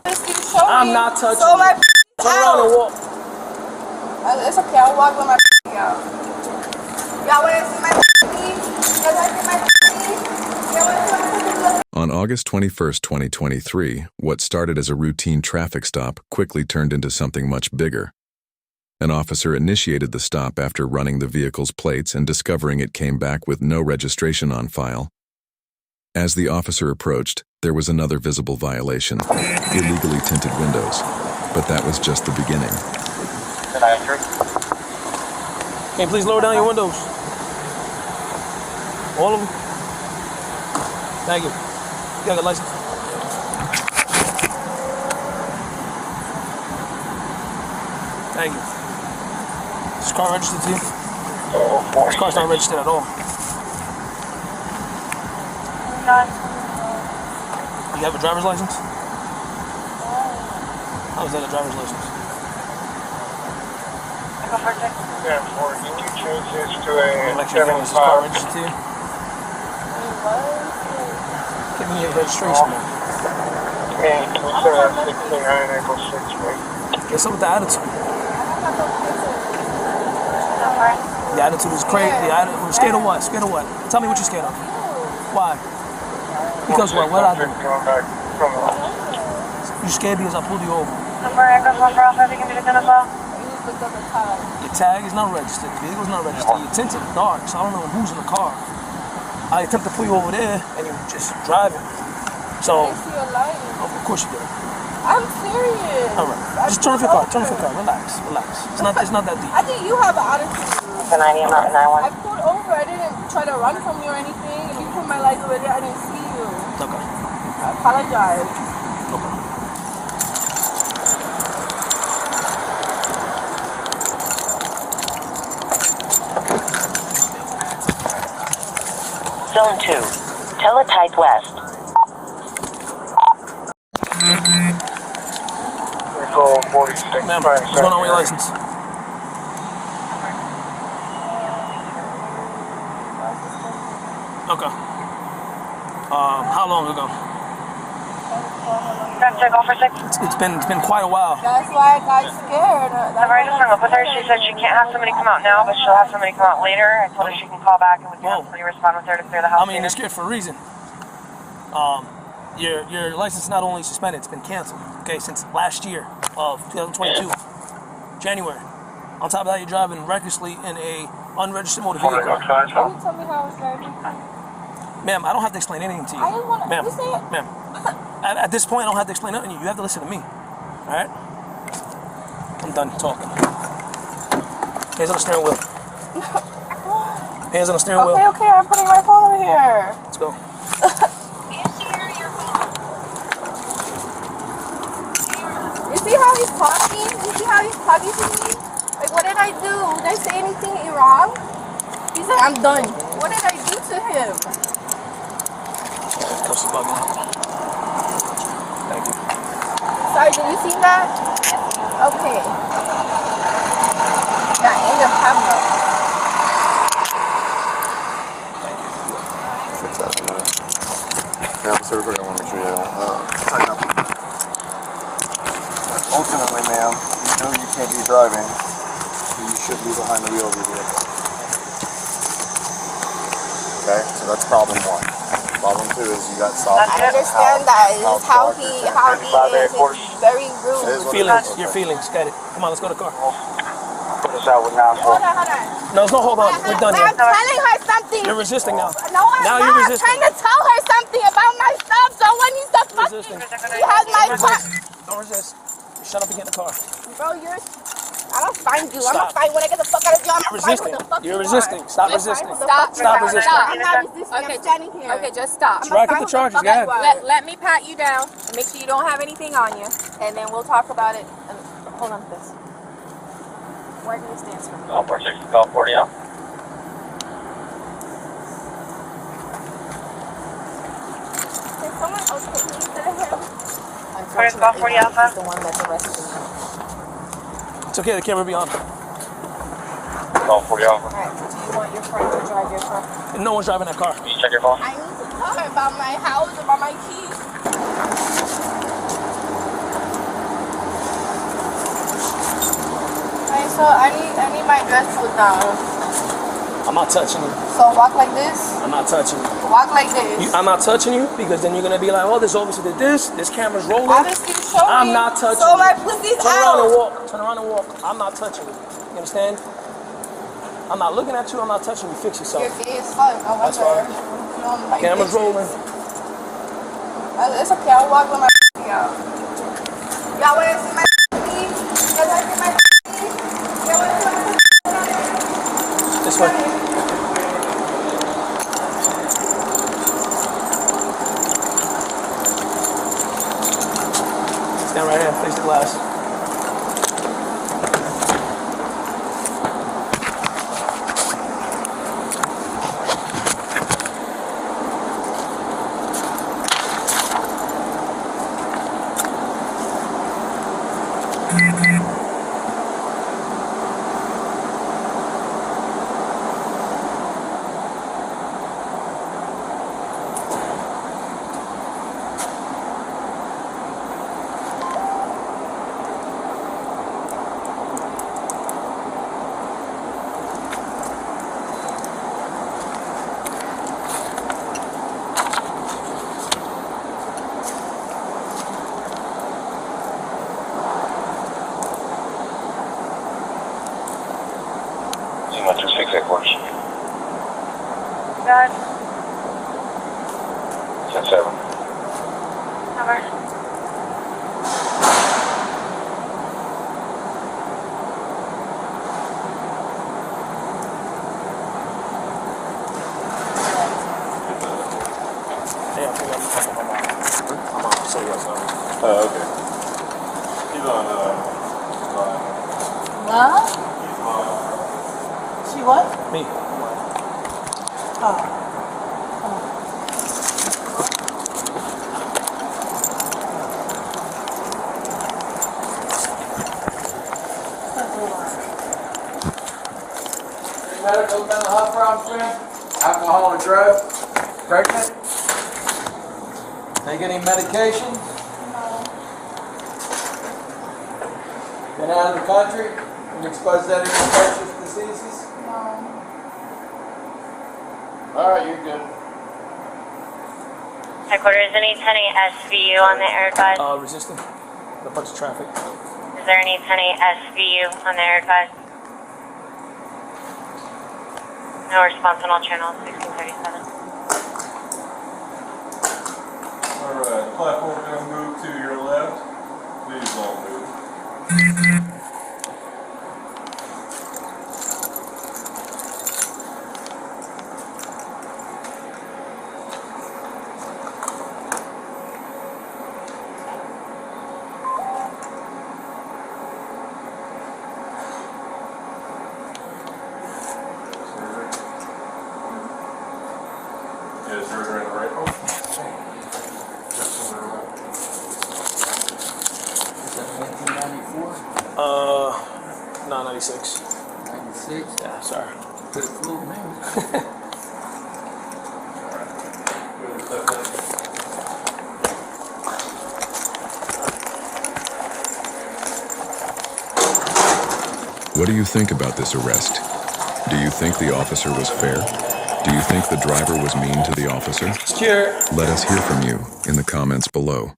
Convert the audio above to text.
I'm not touching you. Turn around and walk. It's okay, I'll walk with my out. Y'all want to see my On August 21st, 2023, what started as a routine traffic stop quickly turned into something much bigger. An officer initiated the stop after running the vehicle's plates and discovering it came back with no registration on file. As the officer approached, there was another visible violation: illegally tinted windows. But that was just the beginning. Can you please lower down your windows? All of them? Thank you. You got a license? Thank you. Is this car registered to you? This car's not registered at all. You have a driver's license? How is that a driver's license? Yeah, can you change this to a 7.5? Is this car registered to you? Give me your registration, man. And can you set that 69 April 6th, please? What's up with the attitude? The attitude is crazy. Scared of what? Scared of what? Tell me what you're scared of. Why? Because what? What I do? You scared because I pulled you over. Your tag is not registered. The vehicle's not registered. You're tinted dark, so I don't know who's in the car. I attempt to pull you over there, and you're just driving. So, of course you did. I'm serious. All right, just turn off your car. Turn off your car. Relax, relax. It's not that deep. I think you have an attitude. I pulled over. I didn't try to run from you or anything. If you put my lights over there, I didn't see you. Okay. I apologize. Okay. Zone 2, Teletype West. Vehicle 46. Ma'am, what's going on with your license? Okay. How long ago? It's been quite a while. That's why I got scared. I've already just hung up with her. She said she can't have somebody come out now, but she'll have somebody come out later. I told her she can call back and we can have somebody respond with her to clear the house. I mean, you're scared for a reason. Your license is not only suspended, it's been canceled. Okay, since last year of 2022, January. On top of that, you're driving recklessly in a unregistered motor vehicle. Can you tell me how I was driving? Ma'am, I don't have to explain anything to you. I didn't want to. Ma'am, You say it. ma'am. At this point, I don't have to explain nothing to you. You have to listen to me. All right? I'm done talking. Hands on the steering wheel. Hands on the steering wheel. Okay, I'm putting my phone over here. Let's go. You see how he's talking? You see how he's talking to me? Like, what did I do? Did I say anything wrong? He's like, I'm done. What did I do to him? Cuffs are bugging out. Thank you. Sorry, did you see that? Okay. Now, in the camera. Yeah, so everybody, I want to make sure you tighten up. Ultimately, ma'am, you know you can't be driving, so you should be behind the wheel of your vehicle. Okay, so that's problem one. Problem two is you got stopped. I understand that. It's how he is. It's very rude. Your feelings. Get it. Come on, let's go to the car. Put us out with now. Hold on. No, hold on. We're done here. I'm telling her something. You're resisting now. No, I'm now not. You're resisting. I'm trying to tell her something about my stuff. Someone needs to fucking. He has my car. Don't resist. Shut up and get in the car. Bro, I'm gonna find you. I'm gonna find when I get the fuck out of you. I'm gonna find what the fuck You're resisting. Stop resisting. Stop resisting. I'm not resisting. Okay, I'm standing here. Okay, just stop. Rack up the charges, go ahead. Let me pat you down and make sure you don't have anything on you, and then we'll talk about it. Hold on to this. Where do you stand for me? Call 46, call 40 out. Can someone else put me instead of him? Unfortunately, he's the one that's arrested me. It's okay, the camera be on. Call 40 out. Alright, do you want your friend to drive your car? No one's driving that car. Can you check your phone? I need to tell her about my house, about my keys. So I need my dress pulled down. I'm not touching you. So walk like this. I'm not touching you. Walk like this. I'm not touching you because then you're gonna be like, oh, this officer did this. This camera's rolling. Obviously, show I'm me. not touching So you. my pussy's Turn around and out. walk. Turn around and walk. I'm not touching you. You understand? I'm not looking at you. I'm not touching you. Fix yourself. You're gay as fuck. I That's wonder. fine. Like Camera's bitches. rolling. It's okay. I'll walk with my out. Y'all wanna see my pussy? Y'all wanna see my pussy? Y'all wanna see my pussy? This way. Stand right here. Face the glass. God. 10-7. Number. Yeah, I think I'm talking about my mom. So yes, Oh, okay. He's on, What? She what? me. Oh. Medical, mental health problems, man? Alcohol or drugs? Pregnant? Take any medication? No. Been out of the country? Been exposed to any infectious diseases? No. Alright, you're good. Headquarters, any 10 SVU on the air advised? Resisting. A bunch of traffic. Is there any 10 SVU on the air advised? No response on all channels, 1637. Alright, platform gonna move to your left. Please don't move. Is there in the right one? Is that 1994? No, 96. 96? Yeah, sorry. Could have fooled me. What do you think about this arrest? Do you think the officer was fair? Do you think the driver was mean to the officer? Secure. Let us hear from you in the comments below.